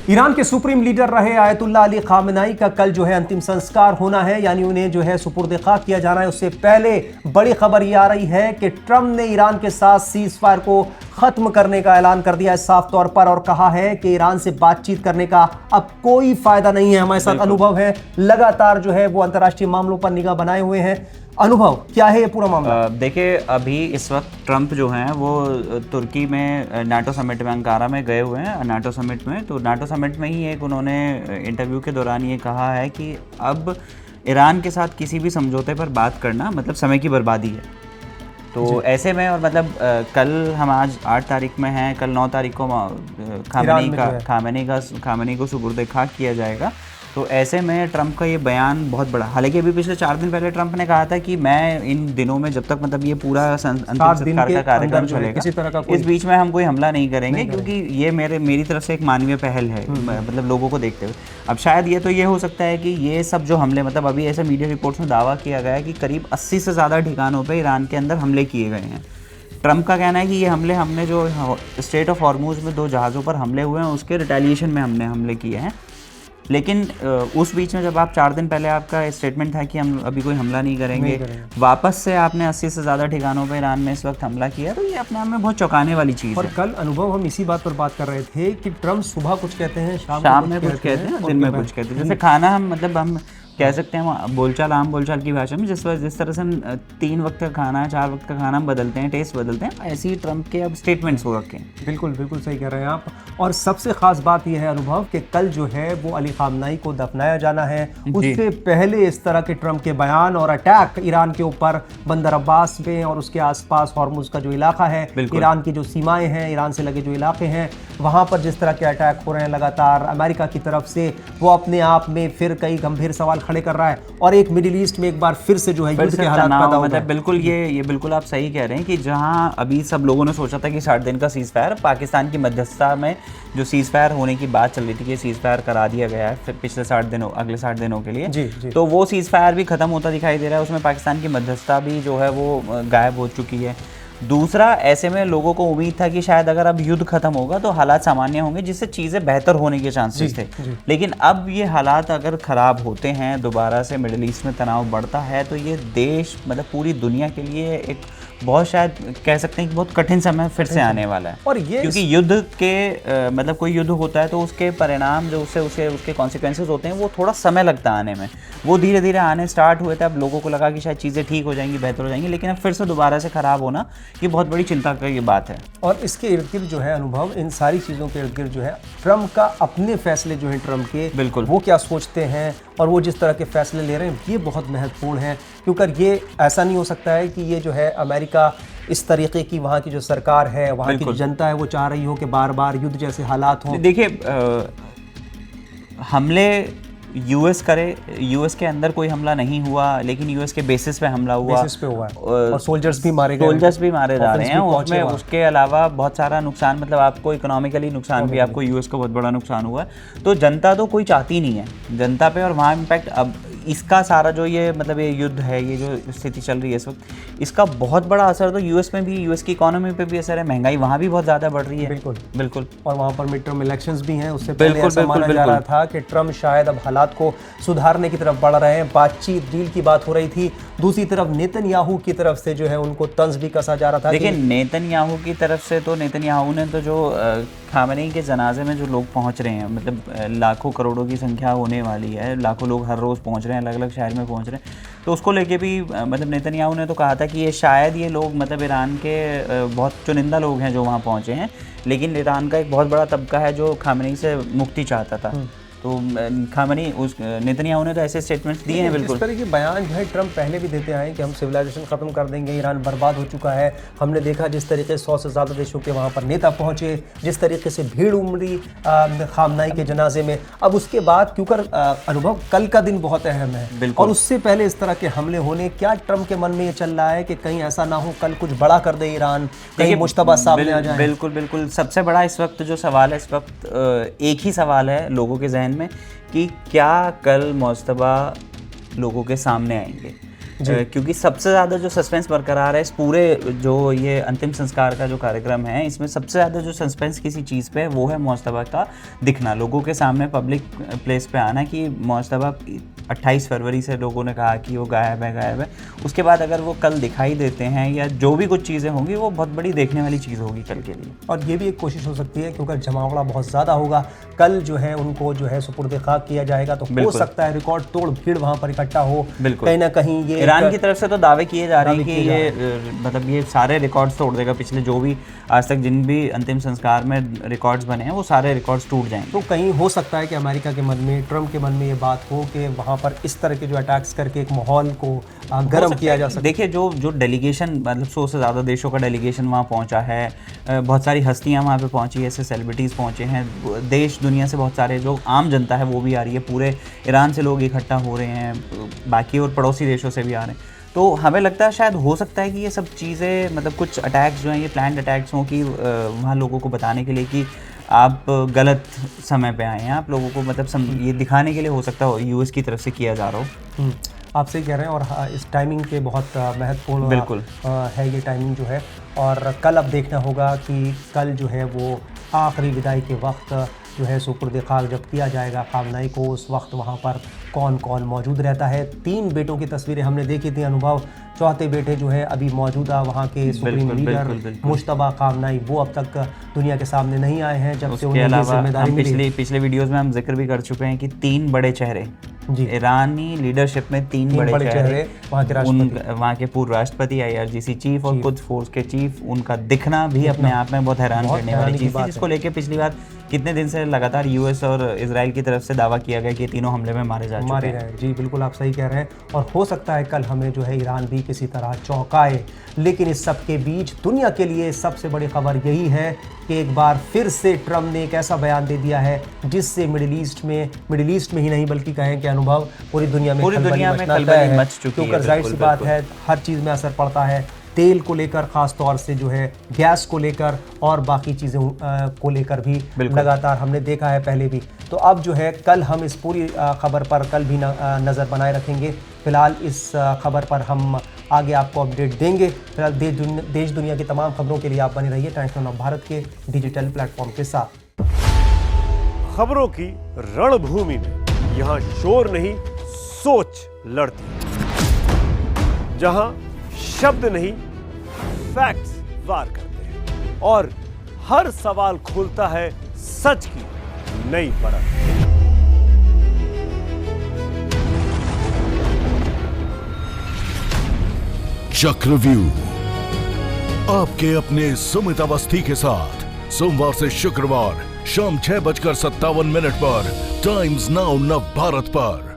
Iran के supreme leader रहे Ayatollah Ali Khamenei का कल जो है अंतिम संस्कार होना है, यानी उन्हें जो है सुपुर्द खाक किया जाना है। उससे पहले बड़ी खबर ये आ रही है कि ट्रंप ने ईरान के साथ सीज फायर को खत्म करने का ऐलान कर दिया है साफ तौर पर, और कहा है कि ईरान से बातचीत करने का अब कोई फायदा नहीं है। हमारे साथ अनुभव है, लगातार जो है वो अंतर्राष्ट्रीय मामलों पर निगाह बनाए हुए हैं। अनुभव, क्या है ये पूरा मामला? देखिए, अभी इस वक्त ट्रंप जो हैं वो तुर्की में नाटो समिट में अंकारा में गए हुए हैं, नाटो समिट में। तो नाटो समिट में ही एक उन्होंने इंटरव्यू के दौरान ये कहा है कि अब ईरान के साथ किसी भी समझौते पर बात करना मतलब समय की बर्बादी है। तो ऐसे में, और मतलब कल हम आज 8 तारीख में हैं, कल 9 तारीख को खामेनेई को सुपुर्द खाक किया जाएगा। तो ऐसे में ट्रंप का ये बयान बहुत बड़ा, हालांकि अभी पिछले 4 दिन पहले ट्रंप ने कहा था कि मैं इन दिनों में, जब तक मतलब ये पूरा अंतिम संस्कार का कार्यक्रम चलेगा, इस बीच में हम कोई हमला नहीं करेंगे, क्योंकि ये मेरी तरफ से एक मानवीय पहल है, मतलब लोगों को देखते हुए। अब शायद ये तो ये हो सकता है कि ये सब जो हमले, मतलब अभी ऐसे मीडिया रिपोर्ट्स में दावा किया गया है कि करीब 80 से ज़्यादा ठिकानों पर ईरान के अंदर हमले किए गए हैं। ट्रंप का कहना है कि ये हमने जो स्ट्रेट ऑफ हॉर्मुज़ में 2 जहाज़ों पर हमले हुए हैं उसके रिटेलिएशन में हमने हमले किए हैं। लेकिन उस बीच में जब आप 4 दिन पहले आपका स्टेटमेंट था कि हम अभी कोई हमला नहीं करेंगे, वापस से आपने 80 से ज़्यादा ठिकानों पर ईरान में इस वक्त हमला किया, तो ये अपने आप में बहुत चौंकाने वाली चीज़ है। और कल अनुभव हम इसी बात पर बात कर रहे थे कि ट्रंप सुबह कुछ कहते हैं, शाम में कुछ कहते हैं, दिन में कुछ कहते हैं। जैसे खाना हम कह सकते हैं आम बोलचाल की भाषा में, जिस तरह से हम 3 वक्त का खाना, 4 वक्त का खाना हम बदलते हैं, टेस्ट बदलते हैं, ऐसे ही ट्रंप के अब स्टेटमेंट्स हो रखे हैं। बिल्कुल सही कह रहे हैं आप। और सबसे खास बात यह है अनुभव कि कल जो है वो अली खामेनेई को दफनाया जाना है। उससे पहले इस तरह के ट्रंप के बयान और अटैक ईरान के ऊपर बंदर अब्बास में और उसके आसपास हॉर्मुज़ का जो इलाका है, ईरान की जो सीमाएं हैं, ईरान से लगे जो इलाके हैं, वहाँ पर जिस तरह के अटैक हो रहे हैं लगातार अमेरिका की तरफ से, वो अपने आप में फिर कई गंभीर सवाल खड़े कर रहा है। और एक मिडिल ईस्ट में एक बार फिर से जो है युद्ध के हालात पैदा हो गए। बिल्कुल, ये बिल्कुल आप सही कह रहे हैं कि जहां अभी सब लोगों ने सोचा था कि 60 दिन का सीज फायर, पाकिस्तान की मध्यस्थता में जो सीज फायर होने की बात चल रही थी कि सीज फायर करा दिया गया है फिर पिछले 60 दिनों, अगले 60 दिनों के लिए। जी। तो वो सीज फायर भी खत्म होता दिखाई दे रहा है, उसमें पाकिस्तान की मध्यस्थता भी जो है वो गायब हो चुकी है। दूसरा, ऐसे में लोगों को उम्मीद था कि शायद अगर अब युद्ध खत्म होगा तो हालात सामान्य होंगे, जिससे चीज़ें बेहतर होने के चांसेस थे। लेकिन अब ये हालात अगर ख़राब होते हैं, दोबारा से मिडिल ईस्ट में तनाव बढ़ता है, तो ये देश, मतलब पूरी दुनिया के लिए एक बहुत, शायद कह सकते हैं कि बहुत कठिन समय फिर से आने वाला है। और ये क्योंकि युद्ध के मतलब कोई युद्ध होता है तो उसके परिणाम जो उसके कॉन्सिक्वेंसेस होते हैं वो थोड़ा समय लगता है आने में। वो धीरे धीरे आने स्टार्ट हुए थे। अब लोगों को लगा कि शायद चीज़ें ठीक हो जाएंगी, बेहतर हो जाएंगी, लेकिन अब फिर से दोबारा से ख़राब होना ये बहुत बड़ी चिंता की बात है। और इसके इर्द गिर्द जो है अनुभव, इन सारी चीज़ों के इर्द गिर्द जो है ट्रंप का अपने फैसले जो हैं ट्रंप के, बिल्कुल वो क्या सोचते हैं और वो जिस तरह के फैसले ले रहे हैं, ये बहुत महत्वपूर्ण है। क्योंकि ये ऐसा नहीं हो सकता है कि ये जो है अमेरिका इस तरीके की, वहाँ की जो सरकार है, वहाँ की जो जनता है, वो चाह रही हो कि बार बार युद्ध जैसे हालात हों। देखिए, हमले यूएस करे, यूएस के अंदर कोई हमला नहीं हुआ, लेकिन यूएस के बेसिस पे हमला हुआ, और सोल्जर्स भी मारे जा रहे हैं उसमें। उसके अलावा बहुत सारा नुकसान, मतलब आपको इकोनॉमिकली नुकसान भी, आपको यूएस को बहुत बड़ा नुकसान हुआ। तो जनता तो कोई चाहती नहीं है जनता पे, और वहाँ इम्पैक्ट अब इसका सारा जो ये मतलब ये युद्ध है, ये जो स्थिति चल रही है इस वक्त, इसका बहुत बड़ा असर तो यूएस में भी, यूएस की इकोनॉमी पे भी असर है। महंगाई वहाँ भी बहुत ज़्यादा बढ़ रही है। बिल्कुल। और वहाँ पर मिड टर्म इलेक्शंस भी हैं। उससे पहले ऐसा माना जा रहा था कि ट्रंप शायद अब हालात को सुधारने की तरफ बढ़ रहे हैं, बातचीत, डील की बात हो रही थी। दूसरी तरफ नेतन्याहू की तरफ से जो है उनको तंज भी कसा जा रहा था। देखिए, नेतन्याहू की तरफ से तो नेतन्याहू ने तो जो खामेनेई के जनाजे में जो लोग पहुंच रहे हैं, मतलब लाखों करोड़ों की संख्या होने वाली है, लाखों लोग हर रोज़ पहुंच रहे हैं, अलग अलग शहर में पहुंच रहे हैं, तो उसको लेके भी मतलब नेतन्याहू ने तो कहा था कि ये शायद ये लोग मतलब ईरान के बहुत चुनिंदा लोग हैं जो वहाँ पहुँचे हैं, लेकिन ईरान का एक बहुत बड़ा तबका है जो खामेनेई से मुक्ति चाहता था। तो खामेनेई, उस नेतन्याहू ने तो ऐसे स्टेटमेंट्स दिए हैं। बिल्कुल इस तरह के बयान जो है ट्रंप पहले भी देते आए कि हम सिविलाइजेशन ख़त्म कर देंगे, ईरान बर्बाद हो चुका है। हमने देखा जिस तरीके से 100 से ज़्यादा देशों के वहाँ पर नेता पहुँचे, जिस तरीके से भीड़ उमड़ी खामेनेई के जनाजे में। अब उसके बाद क्योंकि अनुभव, कल का दिन बहुत अहम है, और उससे पहले इस तरह के हमले होने, क्या ट्रंप के मन में ये चल रहा है कि कहीं ऐसा ना हो कल कुछ बड़ा कर दे ईरान, कहीं मुश्तबा सामने आ जाए? बिल्कुल। सबसे बड़ा इस वक्त जो सवाल है, इस वक्त एक ही सवाल है लोगों के जहन में कि क्या कल मुश्तबा लोगों के सामने आएंगे। क्योंकि सबसे ज़्यादा जो सस्पेंस बरकरार है इस पूरे जो ये अंतिम संस्कार का जो कार्यक्रम है, इसमें सबसे ज़्यादा जो सस्पेंस किसी चीज़ पे है वो है मौजतबा का दिखना, लोगों के सामने पब्लिक प्लेस पे आना कि मौजतबा 28 फरवरी से लोगों ने कहा कि वो गायब है। उसके बाद अगर वो कल दिखाई देते हैं या जो भी कुछ चीज़ें होंगी वो बहुत बड़ी देखने वाली चीज़ होगी कल के लिए। और ये भी एक कोशिश हो सकती है क्योंकि जमावड़ा बहुत ज़्यादा होगा, कल जो है उनको जो है सुपुर्द खाक किया जाएगा, तो हो सकता है रिकॉर्ड तोड़ भीड़ वहाँ पर इकट्ठा हो। कहीं ना कहीं ये ईरान की तरफ से तो दावे किए जा रहे हैं कि ये मतलब ये सारे रिकॉर्ड्स तोड़ देगा, पिछले जो भी आज तक जिन भी अंतिम संस्कार में रिकॉर्ड्स बने हैं वो सारे रिकॉर्ड्स टूट जाएंगे। तो कहीं हो सकता है कि अमेरिका के मन में, ट्रम्प के मन में ये बात हो कि वहाँ पर इस तरह के जो अटैक्स करके एक माहौल को गर्म किया जा सकता है। देखिए जो डेलीगेशन मतलब 100 से ज़्यादा देशों का डेलीगेशन वहाँ पहुँचा है, बहुत सारी हस्तियाँ वहाँ पे पहुँची है, ऐसे सेलिब्रिटीज़ पहुँचे हैं, देश दुनिया से बहुत सारे लोग, आम जनता है वो भी आ रही है, पूरे ईरान से लोग इकट्ठा हो रहे हैं, बाकी और पड़ोसी देशों से भी आ रहे हैं। तो हमें लगता है शायद हो सकता है कि ये सब चीज़ें मतलब कुछ अटैक्स जो हैं ये प्लान्ड अटैक्स हों कि वहाँ लोगों को बताने के लिए कि आप गलत समय पे आए हैं, आप लोगों को मतलब ये दिखाने के लिए हो सकता है यूएस की तरफ से किया जा रहा हो। आप सही कह रहे हैं, और इस टाइमिंग के बहुत महत्वपूर्ण बिल्कुल है ये टाइमिंग जो है। और कल अब देखना होगा कि कल जो है वो आखिरी विदाई के वक्त जो है सुपुर्द खाक जब किया जाएगा खामनाई को, उस वक्त वहाँ पर कौन कौन मौजूद रहता है। 3 बेटों की तस्वीरें हमने देखी थी अनुभव, चौथे बेटे जो है अभी मौजूदा वहाँ के सुप्रीम लीडर मुश्तबा खामनाई, वो अब तक दुनिया के सामने नहीं आए हैं जब से उन्हें ये जिम्मेदारी मिली। पिछले वीडियोस में हम जिक्र भी कर चुके हैं कि 3 बड़े चेहरे जी, ईरानी लीडरशिप में 3 बड़े चेहरे, वहाँ के राष्ट्रपति, वहाँ के पूर्व राष्ट्रपति, IRGC चीफ और कुछ फोर्स के चीफ, उनका दिखना भी अपने आप में बहुत हैरान करने वाली चीज़ थी, जिसको लेके पिछली बार कितने दिन से लगातार यूएस और इजराइल की तरफ से दावा किया गया कि तीनों हमले में मारे हैं। जी बिल्कुल आप सही कह रहे हैं, और हो सकता है कल हमें जो है ईरान भी किसी तरह चौंकाए। लेकिन इस सब के बीच दुनिया के लिए सबसे बड़ी खबर यही है कि एक बार फिर से ट्रम्प ने एक ऐसा बयान दे दिया है जिससे मिडिल ईस्ट में ही नहीं बल्कि कहें कि अनुभव पूरी दुनिया में खलबली मच चुकी है। क्योंकि जाहिर सी बात है हर चीज़ में असर पड़ता है, तेल को लेकर ख़ास तौर से जो है, गैस को लेकर और बाकी चीज़ों को लेकर भी लगातार हमने देखा है पहले भी। तो अब जो है कल हम इस पूरी खबर पर कल भी नज़र बनाए रखेंगे। फिलहाल इस खबर पर हम आगे आपको अपडेट देंगे। फिलहाल देश दुनिया की तमाम खबरों के लिए आप बने रहिए टाइम्स ऑफ भारत के डिजिटल प्लेटफॉर्म के साथ। खबरों की रणभूमि में यहाँ शोर नहीं सोच लड़ती, जहां शब्द नहीं फैक्ट्स वार करते हैं और हर सवाल खोलता है सच की नई परत। चक्रव्यूह आपके अपने सुमित अवस्थी के साथ सोमवार से शुक्रवार शाम 6:57 पर टाइम्स नाउ नव भारत पर।